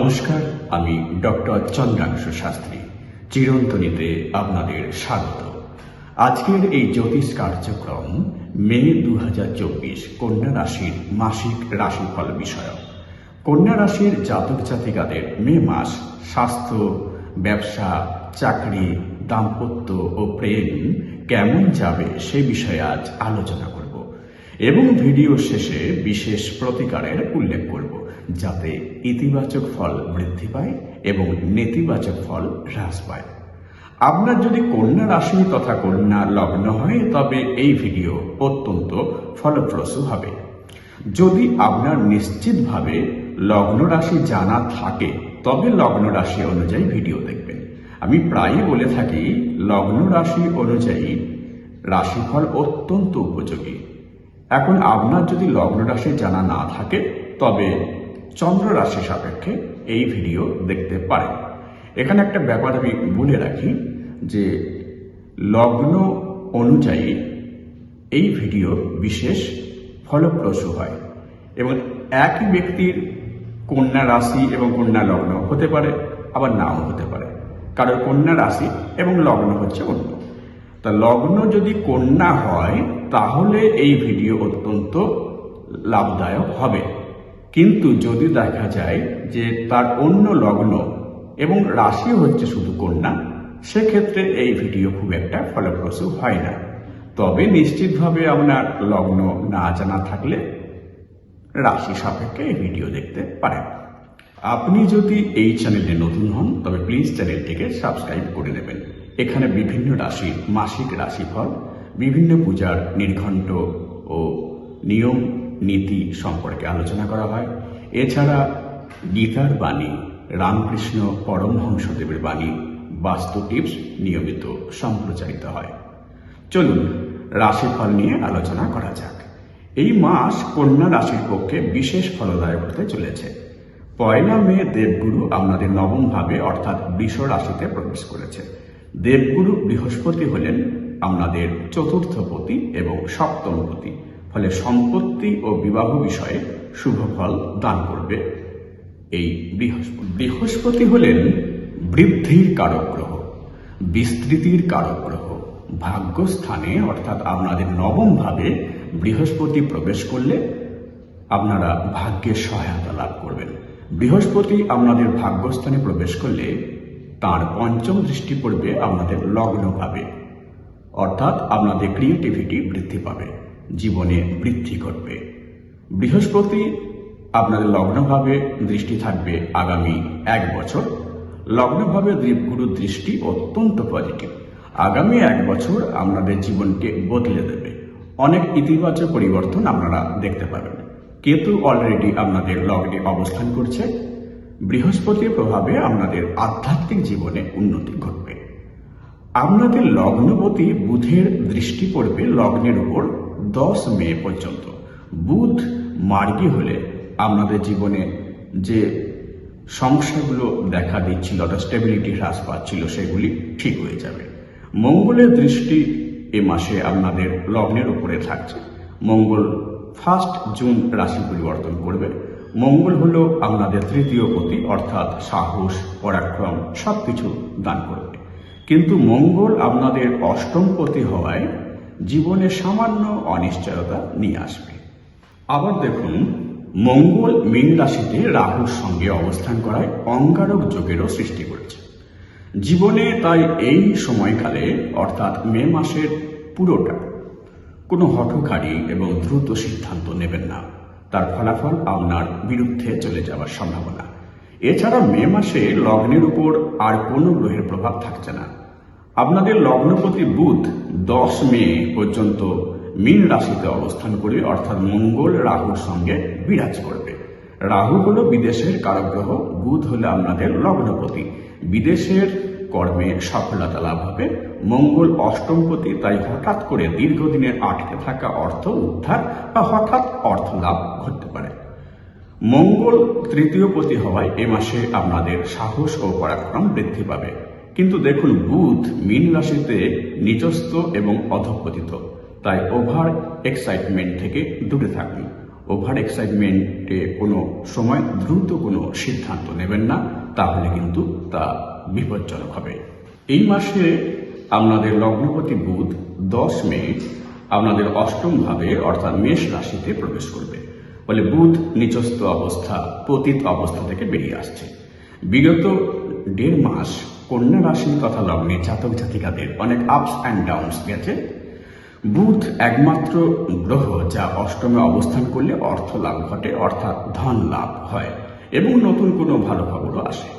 নমস্কার, আমি ডক্টর চন্দ্রাংশু শাস্ত্রী। চিরন্তনীতে আপনাদের স্বাগত। আজকের এই জ্যোতিষ কার্যক্রম মে 2024 কন্যা রাশির মাসিক রাশিফল বিষয়ক। কন্যা রাশির জাতক জাতিকাদের মে মাস স্বাস্থ্য, ব্যবসা, চাকরি, দাম্পত্য ও প্রেম কেমন যাবে সে বিষয়ে আজ আলোচনা করব এবং ভিডিও শেষে বিশেষ প্রতিকারের উল্লেখ করব, যাতে ইতিবাচক ফল বৃদ্ধি পায় এবং নেতিবাচক ফল হ্রাস পায়। আপনার যদি কন্যা রাশি তথা কন্যা লগ্ন হয় তবে এই ভিডিও অত্যন্ত ফলপ্রসূ হবে। যদি আপনার নিশ্চিতভাবে লগ্ন রাশি জানা থাকে তবে লগ্ন রাশি অনুযায়ী ভিডিও দেখবেন। আমি প্রায়ই বলে থাকি, লগ্ন রাশি অনুযায়ী রাশিফল অত্যন্ত উপযোগী। এখন আপনার যদি লগ্ন রাশি জানা না থাকে তবে চন্দ্র রাশি সাপেক্ষে এই ভিডিও দেখতে পারেন। এখানে একটা ব্যাপার আমি বলে রাখি যে লগ্ন অনুযায়ী এই ভিডিও বিশেষ ফলপ্রসূ হয় এবং একই ব্যক্তির কন্যা রাশি এবং কন্যা লগ্ন হতে পারে, আবার নাও হতে পারে। কারণ কন্যা রাশি এবং লগ্ন হচ্ছে অন্য। তা লগ্ন যদি কন্যা হয় তাহলে এই ভিডিও অত্যন্ত লাভদায়ক হবে। কিন্তু যদি দেখা যায় যে তার অন্য লগ্ন এবং রাশি হচ্ছে শুধু কন্যা, সেক্ষেত্রে এই ভিডিও খুব একটা ফলপ্রসূ হয় না। তবে নিশ্চিতভাবে আপনার লগ্ন না জানা থাকলে রাশি সাপেক্ষে এই ভিডিও দেখতে পারেন। আপনি যদি এই চ্যানেলে নতুন হন তবে প্লিজ চ্যানেলটিকে সাবস্ক্রাইব করে নেবেন। এখানে বিভিন্ন রাশির মাসিক রাশিফল, বিভিন্ন পূজার নির্ঘণ্ট ও নিয়ম নীতি সম্পর্কে আলোচনা করা হয়। এছাড়া গীতার বাণী, রামকৃষ্ণ পরমহংসদেবের বাণী, বাস্তু টিপস নিয়মিত সম্প্রচারিত হয়। চলুন রাশিফল নিয়ে আলোচনা করা যাক। এই মাস কন্যা রাশির পক্ষে বিশেষ ফলদায়ক হতে চলেছে। 1 মে দেবগুরু আপনাদের নবম ভাবে অর্থাৎ বৃষ রাশিতে প্রবেশ করেছে। দেবগুরু বৃহস্পতি হলেন আপনাদের চতুর্থপতি এবং সপ্তমপতি, ফলে সম্পত্তি ও বিবাহ বিষয়ে শুভ ফল দান করবে এই বৃহস্পতি। বৃহস্পতি হলেন বৃদ্ধির কারক গ্রহ, বিস্তৃতির কারক গ্রহ। ভাগ্যস্থানে অর্থাৎ আপনাদের নবম ভাবে বৃহস্পতি প্রবেশ করলে আপনারা ভাগ্যের সহায়তা লাভ করবেন। বৃহস্পতি আপনাদের ভাগ্যস্থানে প্রবেশ করলে তার পঞ্চম দৃষ্টি পড়বে আপনাদের লগ্ন ভাবে, অর্থাৎ আপনাদের ক্রিয়েটিভিটি বৃদ্ধি পাবে, জীবনে বৃদ্ধি ঘটবে। বৃহস্পতি আপনাদের লগ্নভাবে দৃষ্টি থাকবে আগামী 1 বছর। লগ্নভাবে দেবগুরুর দৃষ্টি অত্যন্ত পজিটিভ। আগামী 1 বছর আপনাদের জীবনকে বদলে দেবে। অনেক ইতিবাচক পরিবর্তন আপনারা দেখতে পাবেন। কেতু অলরেডি আপনাদের লগ্নে অবস্থান করছে। বৃহস্পতির প্রভাবে আপনাদের আধ্যাত্মিক জীবনে উন্নতি ঘটবে। আপনাদের লগ্নপতি বুধের দৃষ্টি পড়বে লগ্নের উপর 10 মে পর্যন্ত। বুধ মার্গী হলে আপনাদের জীবনে যে সমস্যাগুলো দেখা দিচ্ছিল, স্টেবিলিটি হ্রাস পাচ্ছিল, সেগুলি ঠিক হয়ে যাবে। মঙ্গলের দৃষ্টি এ মাসে আপনাদের লগ্নের উপরে থাকছে। মঙ্গল 1 জুন রাশি পরিবর্তন করবে। মঙ্গল হলো আপনাদের তৃতীয় পতি, অর্থাৎ সাহস, পরাক্রম সবকিছু দান করবে। কিন্তু মঙ্গল আপনাদের অষ্টম পতি হওয়ায় জীবনে সামান্য অনিশ্চয়তা নিয়ে আসবে। আবার দেখুন, মঙ্গল মীন রাশিতে রাহুর সঙ্গে অবস্থান করায় অঙ্গারক যোগেরও সৃষ্টি করেছে জীবনে। তাই এই সময়কালে অর্থাৎ মে মাসের পুরোটা কোনো হঠকারী এবং দ্রুত সিদ্ধান্ত নেবেন না, তার ফলাফল আপনার বিরুদ্ধে চলে যাওয়ার সম্ভাবনা। এছাড়া মে মাসে লগ্নের উপর আর কোনো গ্রহের প্রভাব থাকছে না। আপনাদের লগ্নপতি বুধ 10 মে পর্যন্ত মীন রাশিতে অবস্থান করবে, অর্থাৎ মঙ্গল রাহুর সঙ্গে বিরাজ করবে। রাহু হলো বিদেশের কারক গ্রহ, বুধ হলো আপনাদের লগ্নপতি। বিদেশের কর্মে সফলতা লাভ হবে। মঙ্গল অষ্টমপতি, তাই হঠাৎ করে দীর্ঘদিনের আটকে থাকা অর্থ উদ্ধার বা হঠাৎ অর্থ লাভ ঘটতে পারে। মঙ্গল তৃতীয় পতি হওয়ায় এ মাসে আপনাদের সাহস ও পরাক্রম বৃদ্ধি পাবে। কিন্তু দেখুন, বুধ মীন রাশিতে নিচস্থ এবং অধঃপতিত, তাই ওভার এক্সাইটমেন্ট থেকে দূরে থাকুন। ওভার এক্সাইটমেন্টে কোনো সময় দ্রুত কোনো সিদ্ধান্ত নেবেন না, তাহলে কিন্তু তা বিপজ্জনক হবে। এই মাসে আপনাদের লগ্নপতি বুধ 10 মে আপনাদের অষ্টম ভাবে অর্থাৎ মেষ রাশিতে প্রবেশ করবে। ফলে বুধ নিচস্থ অবস্থা, পতিত অবস্থা থেকে বেরিয়ে আসছে। বিগত 1.5 মাস কন্যা রাশি তথা লগ্নে জাতক জাতিকাদের অনেক আপস অ্যান্ড ডাউনস গেছে। বুধ একমাত্র গ্রহ যা অষ্টমে অবস্থান করলে অর্থ লাভ ঘটে, অর্থাৎ ধন লাভ হয় এবং নতুন কোনো ভালো খবরও আসে।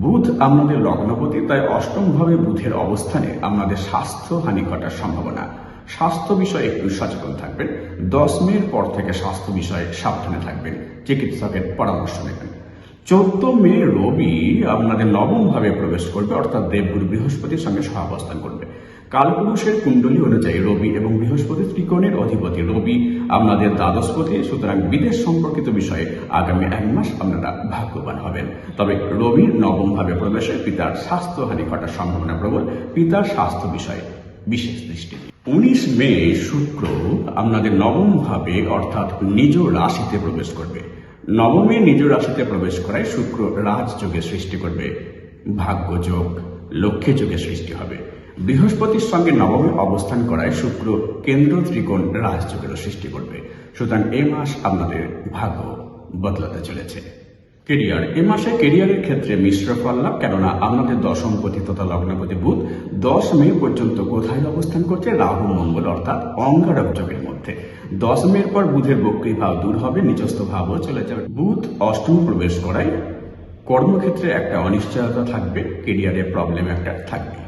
বুধ আপনাদের লগ্নপতি, তাই অষ্টম ভাবে বুধের অবস্থানে আপনাদের স্বাস্থ্য হানি ঘটার সম্ভাবনা। স্বাস্থ্য বিষয়ে একটু সচেতন থাকবেন। 10 মের পর থেকে স্বাস্থ্য বিষয়ে সাবধানে থাকবেন, চিকিৎসকের পরামর্শ নেবেন। 14 মে রবি আপনাদের নবম ভাবে প্রবেশ করবে, অর্থাৎ দেবগুরু বৃহস্পতির সঙ্গে সহাবস্থান করবে। কালপুরুষের কুণ্ডলী অনুযায়ী রবি এবং বৃহস্পতি ত্রিকোণের অধিপতি। রবি আপনাদের দ্বাদশপতি, সুতরাং বিদেশ সম্পর্কিত বিষয়ে আগামী 1 মাস আপনারা ভাগ্যবান হবেন। তবে রবির নবম ভাবে প্রবেশে পিতার স্বাস্থ্যহানি ঘটার সম্ভাবনা প্রবল। পিতার স্বাস্থ্য বিষয়ে বিশেষ দৃষ্টি। 19 মে শুক্র আপনাদের নবম ভাবে অর্থাৎ নিজ রাশিতে প্রবেশ করবে। নবমে নিজ রাশিতে প্রবেশ করায় শুক্র রাজযোগের সৃষ্টি করবে, ভাগ্যযোগ, লক্ষ্মী যোগের সৃষ্টি হবে। বৃহস্পতির সঙ্গে নবমে অবস্থান করায় শুক্র কেন্দ্র ত্রিকোণ রাজযোগেরও সৃষ্টি করবে। সুতরাং এই মাস আপনাদের ভাগ্য বদলাতে চলেছে। কেরিয়ার, এ মাসে কেরিয়ারের ক্ষেত্রে মিশ্র ফল লাভ, কেননা আপনাদের দশমপতি তথা লগ্নপতি বুধ 10 মে পর্যন্ত কোথায় অবস্থান করছে? রাহু মঙ্গল অর্থাৎ অঙ্গারক যোগের মধ্যে। 10 মের পর বুধের বক্রী ভাব দূর হবে, নিজস্থ ভাবও চলে যাবে। বুধ অষ্টম প্রবেশ করায় কর্মক্ষেত্রে একটা অনিশ্চয়তা থাকবে, কেরিয়ারে প্রবলেম একটা থাকবে।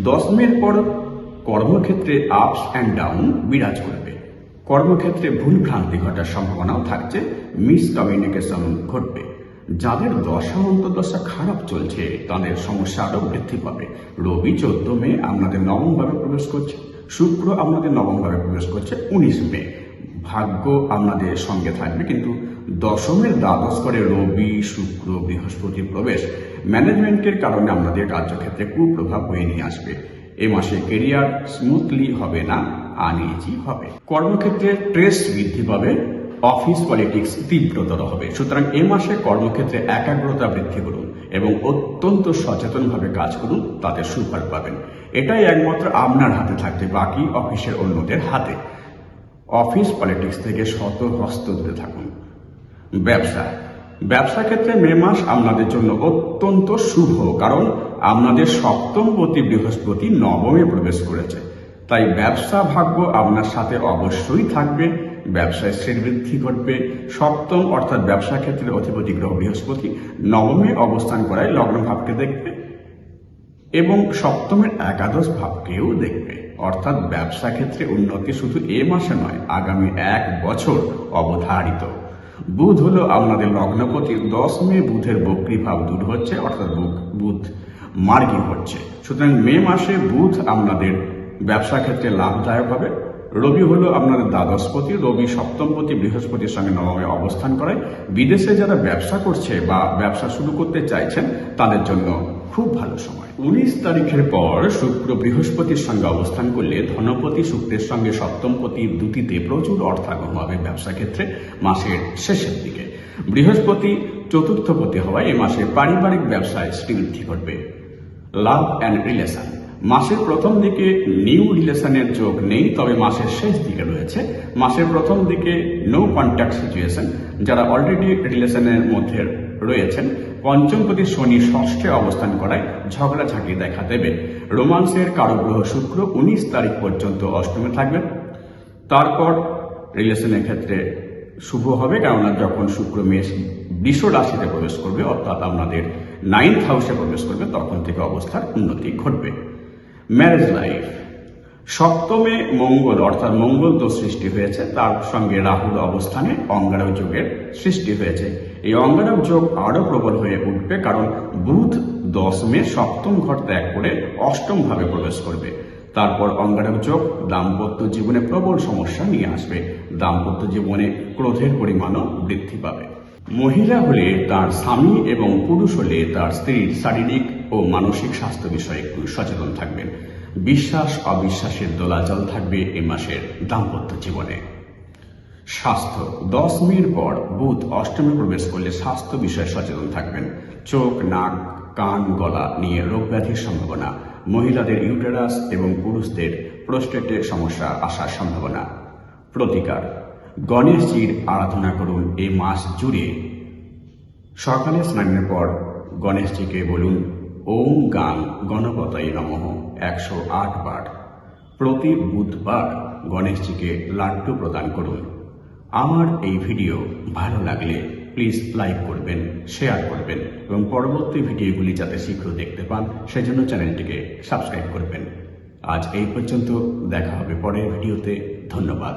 10 মের পর কর্মক্ষেত্রে আপস অ্যান্ড ডাউন বিরাজ করবে। কর্মক্ষেত্রে ভুল ভ্রান্তি ঘটার সম্ভাবনাও থাকছে, মিসকমিউনিকেশন ঘটবে। যাদের দশা অন্তর্দশা খারাপ চলছে তাদের সমস্যা আরো বৃদ্ধি পাবে। রবি 14 মে আপনাদের নবম ভাবে প্রবেশ করছে, শুক্র আপনাদের নবম ভাবে প্রবেশ করছে 19 মে। ভাগ্য আপনাদের সঙ্গে থাকবে, কিন্তু দশমের দ্বাদশ করে রবি, শুক্র, বৃহস্পতির প্রবেশ ম্যানেজমেন্টের কারণে আপনাদের কার্যক্ষেত্রে কুপ্রভাব বয়ে নিয়ে আসবে। এ মাসে কেরিয়ার স্মুথলি হবে না, আনইজি হবে। কর্মক্ষেত্রে স্ট্রেস বৃদ্ধি পাবে, অফিস পলিটিক্স তীব্রতর হবে। সুতরাং এ মাসে কর্মক্ষেত্রে একাগ্রতা বৃদ্ধি করুন এবং অত্যন্ত সচেতনভাবে কাজ করুন, তাতে সুফল পাবেন। এটাই একমাত্র আপনার হাতে থাকবে, বাকি অফিসের অন্যদের হাতে। অফিস পলিটিক্স থেকে শত হস্ত দূরে থাকুন। ব্যবসা ক্ষেত্রে মে মাস আপনাদের জন্য অত্যন্ত শুভ, কারণ আপনাদের সপ্তমপতি বৃহস্পতি নবমে প্রবেশ করেছে। তাই ব্যবসা ভাগ্য আপনার সাথে অবশ্যই থাকবে, ব্যবসায় শ্রীবৃদ্ধি ঘটবে। সপ্তম অর্থাৎ ব্যবসা ক্ষেত্রে অধিপতি গ্রহ বৃহস্পতি নবমে অবস্থান করায় লগ্ন ভাবকে দেখবে এবং সপ্তমের একাদশ ভাবকেও দেখবে। অর্থাৎ ব্যবসা ক্ষেত্রে উন্নতি শুধু এ মাসে নয়, আগামী 1 বছর অবধারিত। বুধ হলো আপনাদের লগ্নপতি। 10 মে বুধের বক্রী ভাব দূর হচ্ছে, অর্থাৎ বুধ মার্গী হচ্ছে। সুতরাং মে মাসে বুধ আপনাদের ব্যবসা ক্ষেত্রে লাভদায়ক হবে। রবি হলো আপনাদের দ্বাদশপতি, রবি সপ্তমপতি বৃহস্পতির সঙ্গে নবমে অবস্থান করায় বিদেশে যারা ব্যবসা করছে বা ব্যবসা শুরু করতে চাইছেন তাদের জন্য খুব ভালো সময়। 19 তারিখের পর শুক্র বৃহস্পতির সঙ্গে অবস্থান করলে ধনপতি শুক্রের সঙ্গে সপ্তমপতি দুটিতে প্রচুর অর্থাগম হবে ব্যবসা ক্ষেত্রে মাসের শেষের দিকে। বৃহস্পতি চতুর্থপতি হওয়ায় এ মাসে পারিবারিক ব্যবসায় শ্রীবৃদ্ধি ঘটবে। লাভ অ্যান্ড রিলেশন, মাসের প্রথম দিকে নিউ রিলেশনের যোগ নেই, তবে মাসের শেষ দিকে রয়েছে। মাসের প্রথম দিকে নো কন্ট্যাক্ট সিচুয়েশন, যারা অলরেডি রিলেশনের মধ্যে রয়েছেন। পঞ্চমপতি শনি ষষ্ঠে অবস্থান করায় ঝগড়াঝাঁটি দেখা দেবে। রোমান্সের কারগ্রহ শুক্র 19 তারিখ পর্যন্ত অষ্টমে থাকবে, তারপর রিলেশনের ক্ষেত্রে শুভ হবে, কেননা যখন শুক্র বৃষ রাশিতে প্রবেশ করবে অর্থাৎ আপনাদের 9th হাউসে প্রবেশ করবে, তখন থেকে অবস্থার উন্নতি ঘটবে। ম্যারেজ লাইফ, সপ্তমে মঙ্গল অর্থাৎ মঙ্গল দোষ সৃষ্টি হয়েছে, তার সঙ্গে রাহুর অবস্থানে অঙ্গারক যোগের সৃষ্টি হয়েছে। এই অঙ্গারক যোগ আরো প্রবল হয়ে উঠবে, কারণ বুধ 10 মে সপ্তম ঘর ত্যাগ করে অষ্টম ভাবে প্রবেশ করবে। তারপর অঙ্গারক যোগ দাম্পত্য জীবনে প্রবল সমস্যা নিয়ে আসবে, দাম্পত্য জীবনে ক্রোধের পরিমাণও বৃদ্ধি পাবে। মহিলা হলে তার স্বামী এবং পুরুষ হলে তার স্ত্রীর শারীরিক ও মানসিক স্বাস্থ্য বিষয়ে একটু সচেতন থাকবেন। বিশ্বাস অবিশ্বাসের দোলাচল থাকবে এ মাসের দাম্পত্য জীবনে। স্বাস্থ্য 10 মের পর বুধ অষ্টমে প্রবেশ করলে স্বাস্থ্য বিষয়ে সচেতন থাকবেন। চোখ, নাক, কান, গলা নিয়ে রোগ ব্যাধির সম্ভাবনা, মহিলাদের ইউটেরাস এবং পুরুষদের প্রোস্টেটের সমস্যা আসার সম্ভাবনা। প্রতিকার: গণেশজির আরাধনা করুন এই মাস জুড়ে। সকালে স্নানের পর গণেশজিকে বলুন ওম গাং গণপতয়ে নমঃ 108 বার। প্রতি বুধবার গণেশজিকে লাড্ডু প্রদান করুন। আমার এই ভিডিও ভালো লাগলে প্লিজ লাইক করবেন, শেয়ার করবেন এবং পরবর্তী ভিডিওগুলি যাতে শীঘ্র দেখতে পান সেজন্য চ্যানেলটিকে সাবস্ক্রাইব করবেন। আজ এই পর্যন্ত, দেখা হবে পরের ভিডিওতে। ধন্যবাদ।